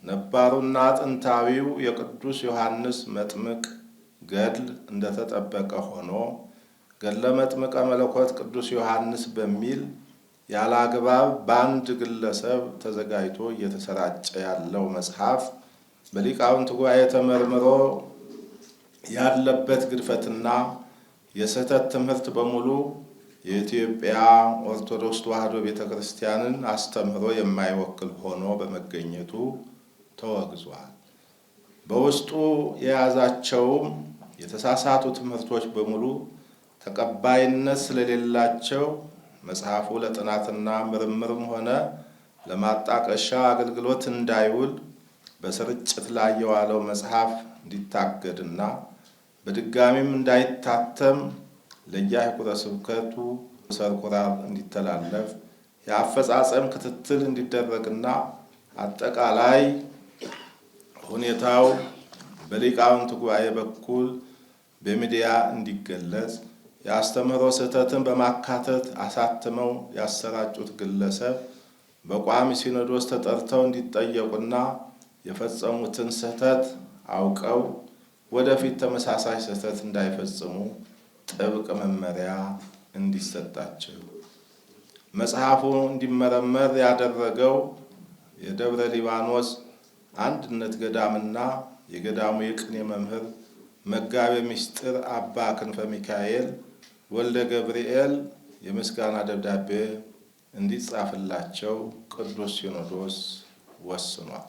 ነባሩና ጥንታዊው የቅዱስ ዮሐንስ መጥምቅ ገድል እንደተጠበቀ ሆኖ ገድለ መጥምቀ መለኮት ቅዱስ ዮሐንስ በሚል ያላግባብ በአንድ ግለሰብ ተዘጋጅቶ እየተሰራጨ ያለው መጽሐፍ በሊቃውንት ጉባኤ ተመርምሮ ያለበት ግድፈትና የስህተት ትምህርት በሙሉ የኢትዮጵያ ኦርቶዶክስ ተዋሕዶ ቤተክርስቲያንን አስተምህሮ የማይወክል ሆኖ በመገኘቱ ተወግዟል። በውስጡ የያዛቸውም የተሳሳቱ ትምህርቶች በሙሉ ተቀባይነት ስለሌላቸው መጽሐፉ ለጥናትና ምርምርም ሆነ ለማጣቀሻ አገልግሎት እንዳይውል በስርጭት ላይ የዋለው መጽሐፍ እንዲታገድና በድጋሚም እንዳይታተም ለየአህጉረ ስብከቱ ሰርኩላር እንዲተላለፍ የአፈጻጸም ክትትል እንዲደረግና አጠቃላይ ሁኔታው በሊቃውንት ጉባኤ በኩል በሚዲያ እንዲገለጽ የአስተምህሮ ስህተትን በማካተት አሳትመው ያሰራጩት ግለሰብ በቋሚ ሲኖዶስ ተጠርተው እንዲጠየቁና የፈጸሙትን ስህተት አውቀው ወደፊት ተመሳሳይ ስህተት እንዳይፈጽሙ ጥብቅ መመሪያ እንዲሰጣቸው መጽሐፉ እንዲመረመር ያደረገው የደብረ ሊባኖስ አንድነት ገዳምና የገዳሙ የቅኔ መምህር መጋቤ ምስጢር አባ ክንፈ ሚካኤል ወልደ ገብርኤል የምስጋና ደብዳቤ እንዲጻፍላቸው ቅዱስ ሲኖዶስ ወስኗል።